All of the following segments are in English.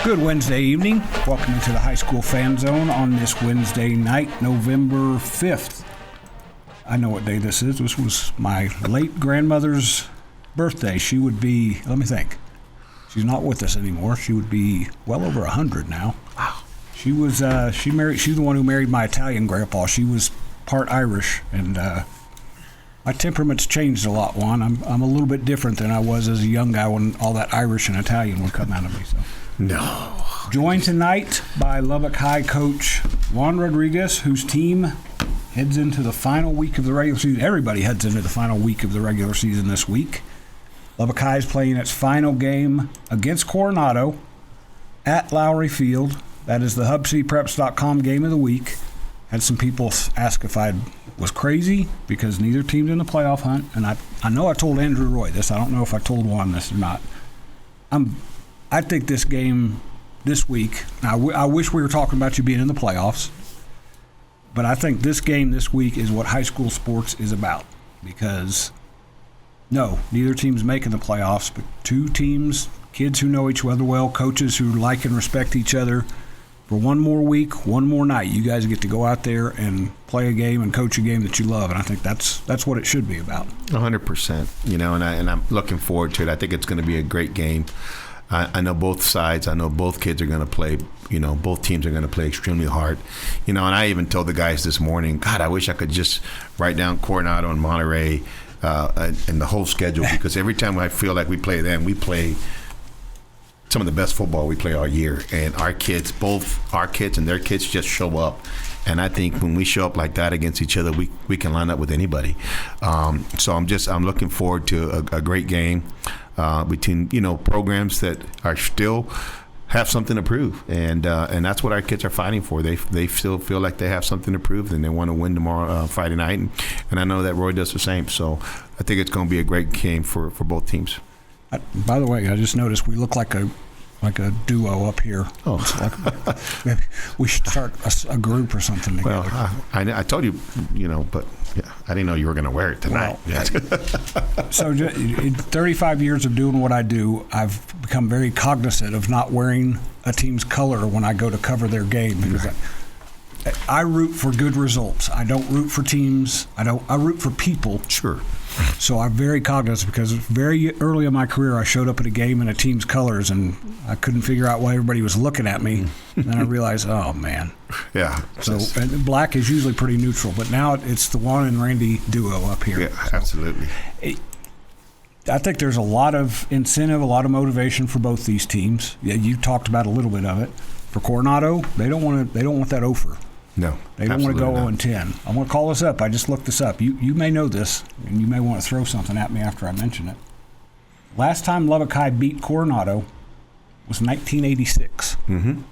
Good Wednesday evening. Welcome into the High School Fan Zone on this Wednesday night, November 5th. I know what day this is. This was my late grandmother's birthday. She would be, let me think. She's not with us anymore. She would be well over 100 now. Wow. She's the one who married my Italian grandpa. She was part Irish, and my temperament's changed a lot, Juan. I'm a little bit different than I was as a young guy when all that Irish and Italian would come out of me. So. No. Joined tonight by Lubbock High coach Juan Rodriguez, whose team heads into the final week of the regular season. Everybody heads into the final week of the regular season this week. Lubbock High is playing its final game against Coronado at Lowry Field. That is the HubCityPreps.com game of the week. Had some people ask if I was crazy because neither team's in the playoff hunt. And I know I told Andrew Roy this. I don't know if I told Juan this or not. I think this game this week, now I wish we were talking about you being in the playoffs, but I think this game this week is what high school sports is about because, no, neither team's making the playoffs, but two teams, kids who know each other well, coaches who like and respect each other. For one more week, one more night, you guys get to go out there and play a game and coach a game that you love, and I think that's what it should be about. 100%, and I'm looking forward to it. I think it's going to be a great game. I know both sides. I know both kids are going to play, both teams are going to play extremely hard. And I even told the guys this morning, God, I wish I could just write down Coronado and Monterey and the whole schedule because every time I feel like we play them, we play some of the best football we play all year. And our kids, both our kids and their kids just show up. And I think when we show up like that against each other, we can line up with anybody. So I'm looking forward to a great game between programs that are still have something to prove, and that's what our kids are fighting for. They still feel like they have something to prove, and they want to win tomorrow Friday night. And I know that Roy does the same. So I think it's going to be a great game for both teams. By the way, I just noticed we look like a duo up here. Oh, maybe we should start a group or something together. Well, I told you, but yeah, I didn't know you were going to wear it tonight. Well, so in 35 years of doing what I do, I've become very cognizant of not wearing a team's color when I go to cover their game because I root for good results. I don't root for teams. I root for people. Sure. So I'm very cognizant because very early in my career I showed up at a game in a team's colors and I couldn't figure out why everybody was looking at me. And then I realized, oh man. Yeah. So and black is usually pretty neutral, but now it's the Juan and Randy duo up here. Yeah, absolutely. I think there's a lot of incentive, a lot of motivation for both these teams. Yeah, you talked about a little bit of it. For Coronado, they don't want that offer. No, they don't want to go 0-10. I want to call this up. I just looked this up. You may know this, and you may want to throw something at me after I mention it. Last time Lubbock High beat Coronado was 1986. Mm-hmm.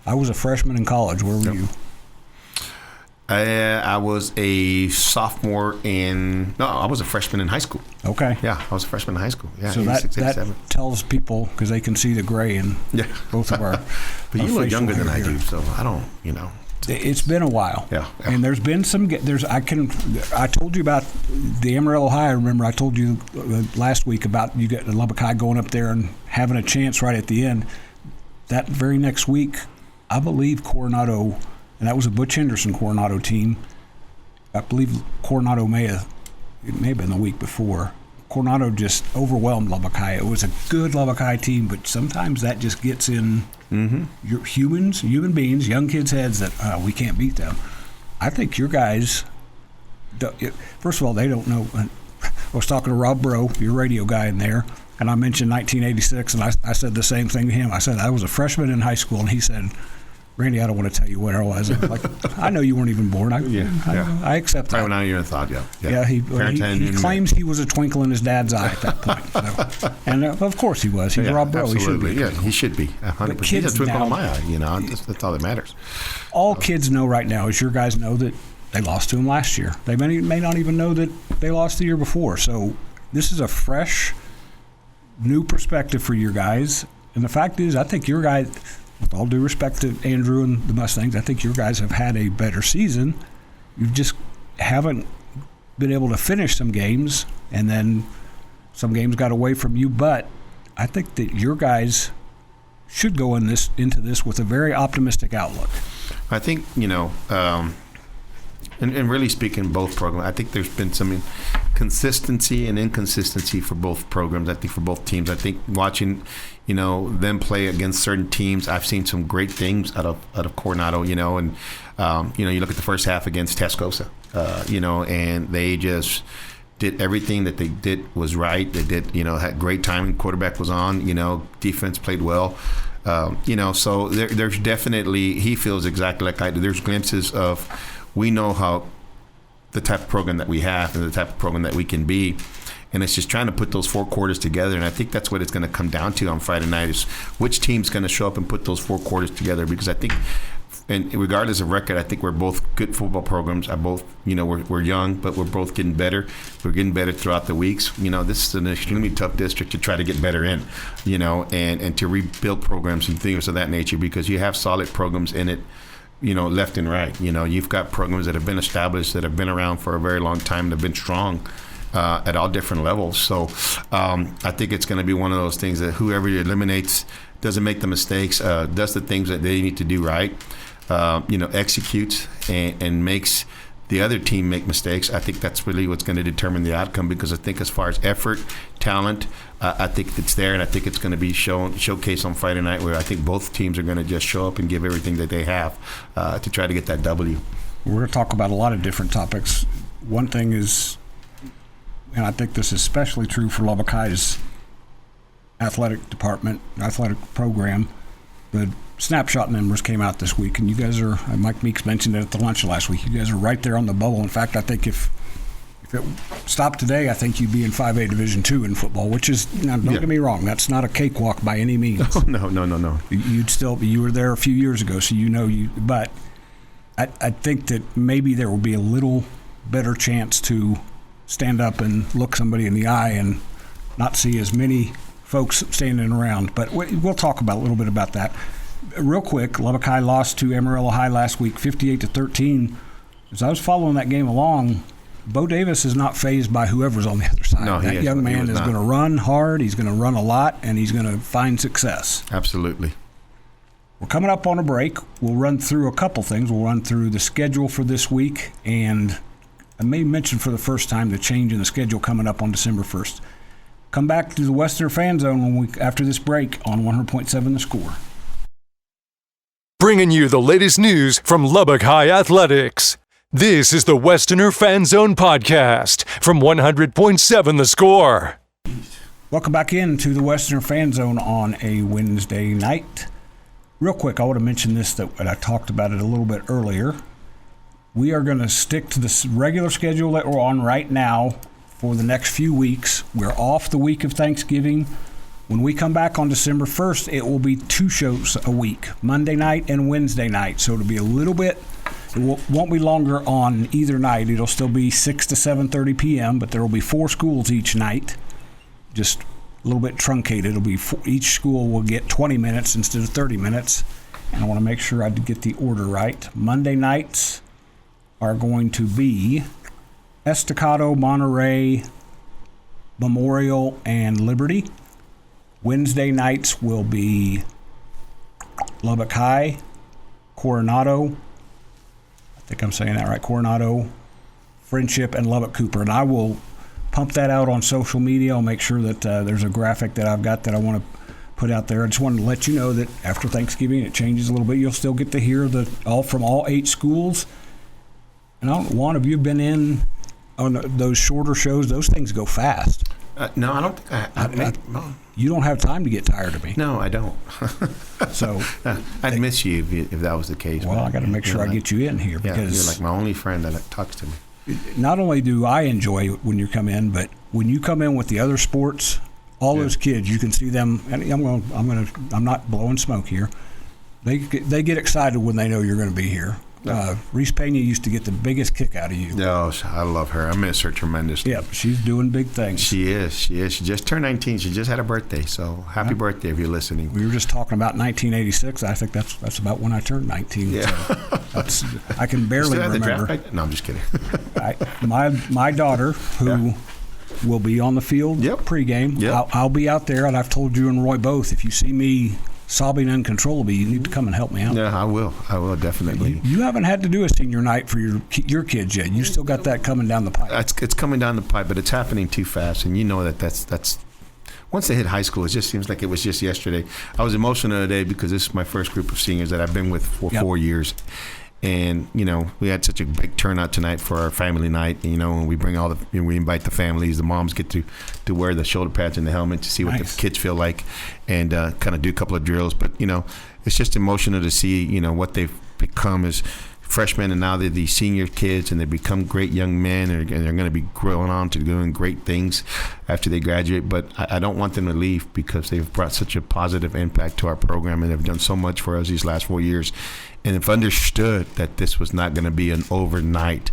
I was a freshman in college. Where were you? I was a sophomore I was a freshman in high school. Okay. Yeah, I was a freshman in high school. Yeah, so 86, that tells people, because they can see the gray in both of our But you look younger than I do, so I don't, It's been a while. Yeah. And there's been some. I told you about the Amarillo High. I remember I told you last week about you get Lubbock High going up there and having a chance right at the end. That very next week, I believe Coronado, and that was a Butch Henderson Coronado team. I believe Coronado may have been the week before. Coronado just overwhelmed Lubbock High. It was a good Lubbock High team, but sometimes that just gets in your human beings, young kids' heads that we can't beat them. I think your guys, first of all, they don't know. I was talking to Rob Bro, your radio guy in there, and I mentioned 1986, and I said the same thing to him. I said I was a freshman in high school, and he said, Randy, I don't want to tell you where I was. I know you weren't even born. I accept that. Right when I even thought, yeah. He claims he was a twinkle in his dad's eye at that point. So. And of course he was. He's Rob Bro. Absolutely. He should be. He should be. 100%. He's a twinkle in my eye. That's all that matters. All kids know right now is your guys know that they lost to him last year. They may not even know that they lost the year before. So this is a fresh, new perspective for your guys. And the fact is, I think your guys, with all due respect to Andrew and the Mustangs, I think your guys have had a better season. You just haven't been able to finish some games, and then some games got away from you. But I think that your guys should go into this with a very optimistic outlook. I think, and really speaking, both programs, I think there's been some consistency and inconsistency for both programs. I think for both teams. I think watching, them play against certain teams, I've seen some great things out of Coronado. You look at the first half against Tascosa, and they just did everything that they did was right. They did, had great timing. Quarterback was on. Defense played well. So there's definitely, he feels exactly like I do. There's glimpses of, we know how the type of program that we have and the type of program that we can be. And it's just trying to put those 4 quarters together. And I think that's what it's going to come down to on Friday night, is which team's going to show up and put those 4 quarters together. Because I think, and regardless of record, I think we're both good football programs. We're young, but we're both getting better. We're getting better throughout the weeks. This is an extremely tough district to try to get better in, and to rebuild programs and things of that nature, because you have solid programs in it, left and right. You've got programs that have been established, that have been around for a very long time, that have been strong at all different levels. So I think it's going to be one of those things that whoever eliminates doesn't make the mistakes, does the things that they need to do right, executes and makes the other team make mistakes. I think that's really what's going to determine the outcome, because I think as far as effort, talent, I think it's there, and I think it's going to be showcased on Friday night, where I think both teams are going to just show up and give everything that they have to try to get that W. We're going to talk about a lot of different topics. One thing is, and I think this is especially true for Lubbock High's athletic department, athletic program, the snapshot numbers came out this week, and you guys are, Mike Meeks mentioned it at the lunch last week, you guys are right there on the bubble. In fact, I think if it stopped today, I think you'd be in 5A Division II in football, which is, don't get me wrong, that's not a cakewalk by any means. Oh, no. You were there a few years ago, so but I think that maybe there will be a little better chance to stand up and look somebody in the eye and not see as many folks standing around. But we'll talk about a little bit about that. Real quick, Lubbock High lost to Amarillo High last week, 58-13. As I was following that game along, Bo Davis is not fazed by whoever's on the other side. No, that young man is going to run hard, he's going to run a lot, and he's going to find success. Absolutely. We're coming up on a break. We'll run through a couple things. We'll run through the schedule for this week, and I may mention for the first time the change in the schedule coming up on December 1st. Come back to the Westerner Fan Zone after this break on 100.7 The Score. Bringing you the latest news from Lubbock High Athletics. This is the Westerner Fan Zone podcast from 100.7 The Score. Welcome back into the Westerner Fan Zone on a Wednesday night. Real quick, I want to mention this, that I talked about it a little bit earlier. We are going to stick to the regular schedule that we're on right now for the next few weeks. We're off the week of Thanksgiving. When we come back on December 1st, it will be 2 shows a week, Monday night and Wednesday night. So it'll be a little bit, it won't be longer on either night. It'll still be 6 to 7:30 p.m., but there will be 4 schools each night, just a little bit truncated. It'll be each school will get 20 minutes instead of 30 minutes. And I want to make sure I get the order right. Monday nights are going to be Estacado, Monterey, Memorial, and Liberty. Wednesday nights will be Lubbock High, Coronado, I think I'm saying that right, Coronado, Friendship, and Lubbock Cooper. And I will pump that out on social media. I'll make sure that there's a graphic that I've got that I want to put out there. I just wanted to let you know that after Thanksgiving it changes a little bit. You'll still get to hear from all 8 schools. And I don't, Juan, have you been in on those shorter shows? Those things go fast. No, I don't think no. You don't have time to get tired of me. No, I don't. So I'd miss you if that was the case. Well, I got to make sure I get you in here, because you're like my only friend that talks to me. Not only do I enjoy when you come in, but when you come in with the other sports, all those kids, you can see them. And I'm not blowing smoke here. They get excited when they know you're going to be here. Reese Pena used to get the biggest kick out of you. Oh, I love her. I miss her tremendously. Yeah, she's doing big things. She is. She just turned 19. She just had a birthday. So happy birthday if you're listening. We were just talking about 1986. I think that's about when I turned 19. Yeah. So I can barely remember. No, I'm just kidding. My daughter, who will be on the field pregame. Yep. I'll be out there, and I've told you and Roy both, if you see me sobbing uncontrollably. You need to come and help me out. Yeah, I will. I will, definitely. You haven't had to do a senior night for your kids yet. You still got that coming down the pipe. It's coming down the pipe, but it's happening too fast. And you know that's once they hit high school, it just seems like it was just yesterday. I was emotional today because this is my first group of seniors that I've been with for 4 years. And, we had such a big turnout tonight for our family night, and we bring we invite the families. The moms get to wear the shoulder pads and the helmet to see what the kids feel like and kind of do a couple of drills. But, it's just emotional to see, what they've become as freshmen, and now they're these senior kids, and they become great young men, and they're going to be growing on to doing great things after they graduate. But I don't want them to leave because they've brought such a positive impact to our program, and they've done so much for us these last 4 years. And if understood that this was not going to be an overnight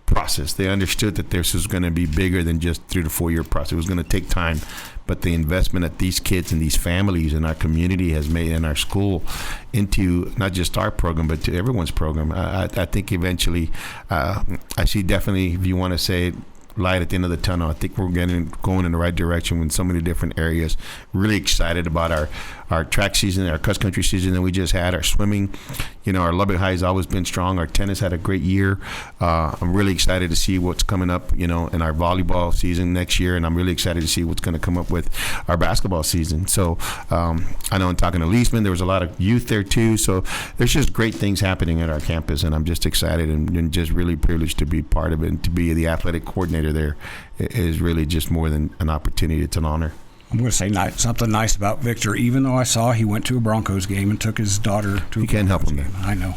process, they understood that this was going to be bigger than just 3 to 4 year process. It was going to take time. But the investment that these kids and these families and our community has made in our school into not just our program, but to everyone's program, I think eventually, I see definitely, if you want to say it, light at the end of the tunnel. I think we're going in the right direction in so many different areas. Really excited about our track season, our cross country season that we just had, our swimming. Our Lubbock High has always been strong. Our tennis had a great year. I'm really excited to see what's coming up, in our volleyball season next year, and I'm really excited to see what's going to come up with our basketball season. So I know in talking to Leesman, there was a lot of youth there too. So there's just great things happening at our campus, and I'm just excited and just really privileged to be part of it, and to be the athletic coordinator there is really just more than an opportunity. It's an honor. I'm going to say something nice about Victor, even though I saw he went to a Broncos game and took his daughter to a can't help him game. I know.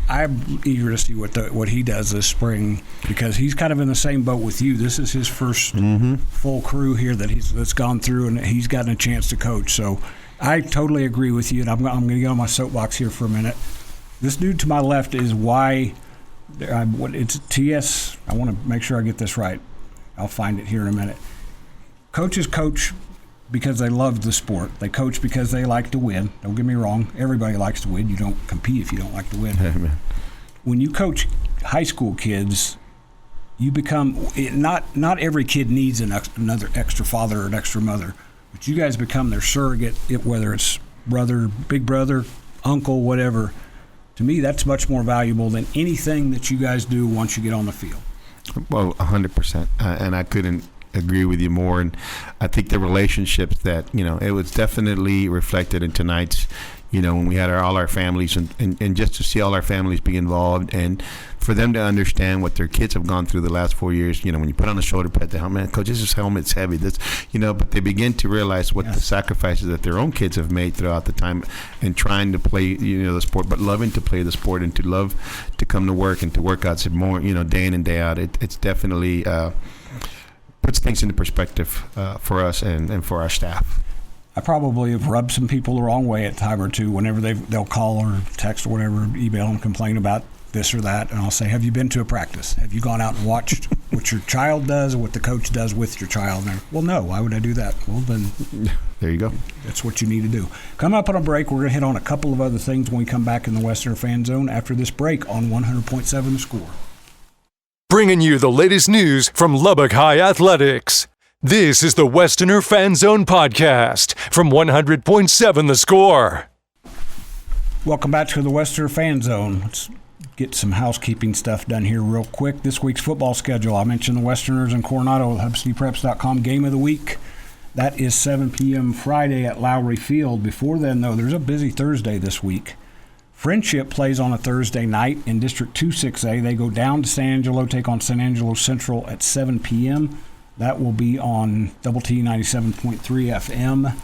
I'm eager to see what he does this spring, because he's kind of in the same boat with you. This is his first full crew here that's gone through, and he's gotten a chance to coach. So I totally agree with you, and I'm going to get on my soapbox here for a minute. This dude to my left is why it's TS. I want to make sure I get this right. I'll find it here in a minute. Coaches coach because they love the sport. They coach because they like to win. Don't get me wrong. Everybody likes to win. You don't compete if you don't like to win. Amen. When you coach high school kids, you become not every kid needs another extra father or an extra mother, but you guys become their surrogate, whether it's brother, big brother, uncle, whatever. To me, that's much more valuable than anything that you guys do once you get on the field. Well, 100%. And I couldn't agree with you more. And I think the relationships that, it was definitely reflected in tonight's, when we had all our families and just to see all our families be involved, and for them to understand what their kids have gone through the last 4 years. When you put on the shoulder pad, the helmet, coach, this helmet's heavy. This, but they begin to realize what the sacrifices that their own kids have made throughout the time and trying to play, the sport, but loving to play the sport and to love to come to work and to work out some more, day in and day out. It's definitely puts things into perspective for us and for our staff. I probably have rubbed some people the wrong way at a time or two whenever they'll call or text or whatever, email and complain about this or that, and I'll say, have you been to a practice? Have you gone out and watched what your child does or what the coach does with your child? And well, no, why would I do that? Well, then there you go. That's what you need to do. Coming up on a break, we're going to hit on a couple of other things when we come back in the Westerner Fan Zone after this break on 100.7 The Score. Bringing you the latest news from Lubbock High Athletics. This is the Westerner Fan Zone podcast from 100.7 The Score. Welcome back to the Westerner Fan Zone. Let's get some housekeeping stuff done here real quick. This week's football schedule. I mentioned the Westerners and Coronado, HubCityPreps.com game of the week. That is 7 p.m. Friday at Lowry Field. Before then, though, there's a busy Thursday this week. Friendship plays on a Thursday night in District 2 6A. They go down to San Angelo, take on San Angelo Central at 7 p.m. That will be on Double T 97.3 FM.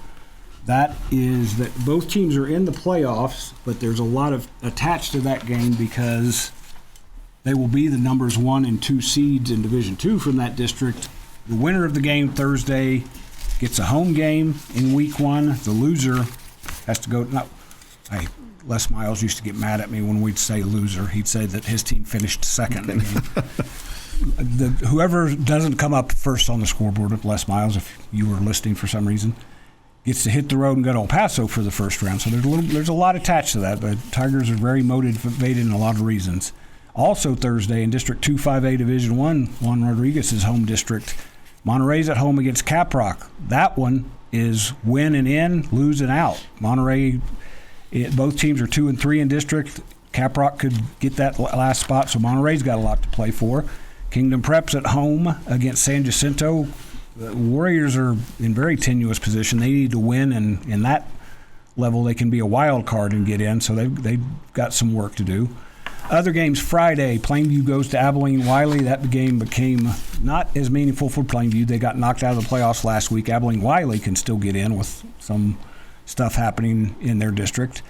That is that both teams are in the playoffs, but there's a lot of attached to that game because they will be the numbers 1 and 2 seeds in Division 2 from that district. The winner of the game Thursday gets a home game in Week 1. The loser has to go. Les Miles used to get mad at me when we'd say loser. He'd say that his team finished second in the game. Whoever doesn't come up first on the scoreboard, Les Miles, if you were listening for some reason, gets to hit the road and go to El Paso for the first round. So there's a lot attached to that, but Tigers are very motivated in a lot of reasons. Also Thursday in District 2 5A Division 1, Juan Rodriguez's home district, Monterey's at home against Caprock. That one is win and in, lose and out. Monterey, both teams are 2 and 3 in district. Caprock could get that last spot, so Monterey's got a lot to play for. Kingdom Prep's at home against San Jacinto. The Warriors are in very tenuous position. They need to win, and in that level they can be a wild card and get in, so they've got some work to do. Other games Friday, Plainview goes to Abilene-Wiley. That game became not as meaningful for Plainview. They got knocked out of the playoffs last week. Abilene-Wiley can still get in with some stuff happening in their district.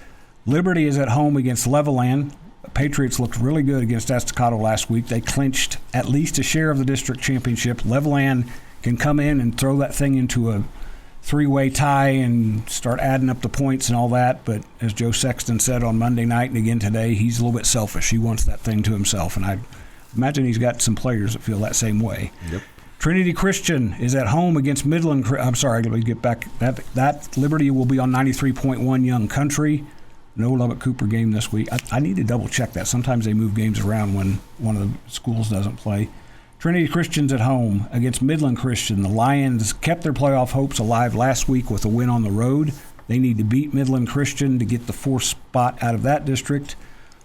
Liberty is at home against Levelland. Patriots looked really good against Estacado last week. They clinched at least a share of the district championship. Levelland can come in and throw that thing into a three-way tie and start adding up the points and all that. But as Joe Sexton said on Monday night and again today, he's a little bit selfish. He wants that thing to himself. And I imagine he's got some players that feel that same way. Yep. Trinity Christian is at home against Midland. I'm sorry, let me get back. That Liberty will be on 93.1 Young Country. No Lubbock Cooper game this week. I need to double check that. Sometimes they move games around when one of the schools doesn't play. Trinity Christian's at home against Midland Christian. The Lions kept their playoff hopes alive last week with a win on the road. They need to beat Midland Christian to get the 4th spot out of that district.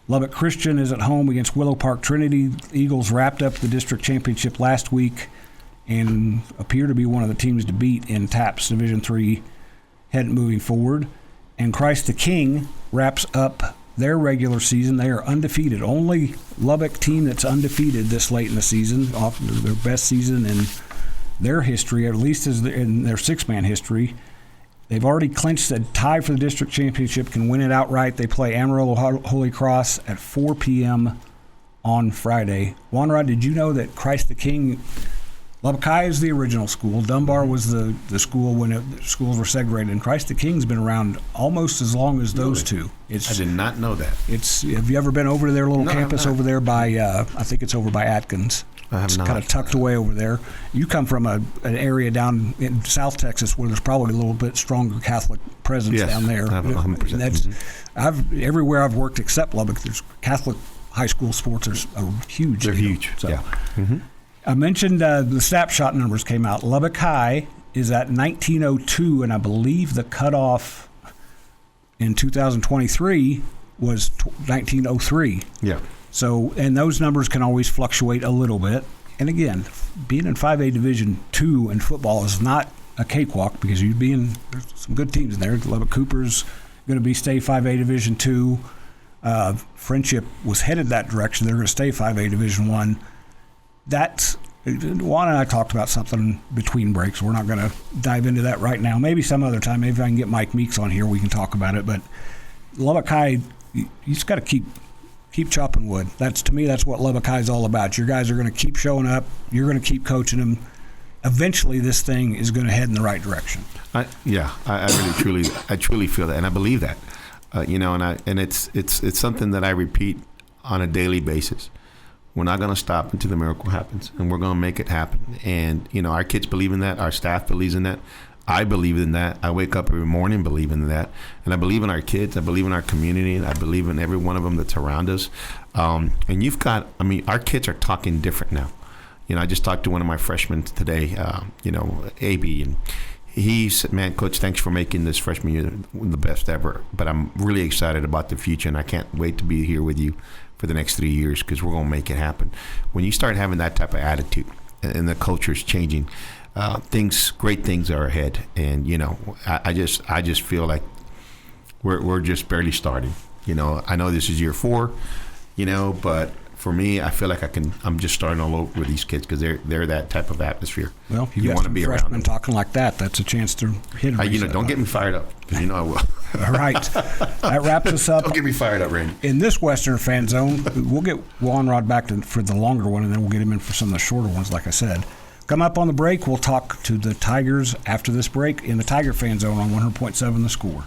Lubbock Christian is at home against Willow Park Trinity. The Eagles wrapped up the district championship last week and appear to be one of the teams to beat in TAPS Division III moving forward. And Christ the King wraps up their regular season. They are undefeated. Only Lubbock team that's undefeated this late in the season, off their best season in their history, at least in their 6-man history. They've already clinched a tie for the district championship, can win it outright. They play Amarillo Holy Cross at 4 p.m. on Friday. Juan Rod, did you know that Christ the King, Lubbock High is the original school. Dunbar was the school when schools were segregated. And Christ the King's been around almost as long as those two. I did not know that. Have you ever been over to their little campus over there by, I think it's over by Atkins. I have not. It's kind of tucked away over there. You come from an area down in South Texas where there's probably a little bit stronger Catholic presence down there. I have 100%. Everywhere I've worked except Lubbock, there's Catholic high school sports are huge. They're huge. So. Yeah. Mm-hmm. I mentioned the snapshot numbers came out. Lubbock High is at 1902, and I believe the cutoff in 2023 was 1903. Yeah. So, and those numbers can always fluctuate a little bit. And again, being in 5A Division II in football is not a cakewalk because there's some good teams in there. Lubbock Cooper's going to stay 5A Division II. Friendship was headed that direction. They're going to stay 5A Division I. Juan and I talked about something between breaks. We're not going to dive into that right now. Maybe some other time. Maybe I can get Mike Meeks on here. We can talk about it. But Lubbock High, you just got to keep chopping wood. To me, that's what Lubbock High is all about. Your guys are going to keep showing up. You're going to keep coaching them. Eventually, this thing is going to head in the right direction. I truly feel that, and I believe that. And it's something that I repeat on a daily basis. We're not going to stop until the miracle happens, and we're going to make it happen. And, our kids believe in that. Our staff believes in that. I believe in that. I wake up every morning believing in that. And I believe in our kids. I believe in our community. And I believe in every one of them that's around us. And our kids are talking different now. I just talked to one of my freshmen today, AB, and he said, man, Coach, thanks for making this freshman year the best ever. But I'm really excited about the future, and I can't wait to be here with you for the next 3 years because we're going to make it happen. When you start having that type of attitude and the culture is changing, great things are ahead. And, I just feel like we're just barely starting. I know this is year 4, but for me, I feel like I'm just starting all over with these kids because they're that type of atmosphere. Well, you want to be around them. Talking like that, that's a chance to hit them. Don't get me fired up because I will. All right, that wraps us up. Don't get me fired up, Randy. In this Western Fan Zone, we'll get Juan Rod back for the longer one, and then we'll get him in for some of the shorter ones, like I said. Come up on the break, we'll talk to the Tigers after this break in the Tiger Fan Zone on 100.7 The Score.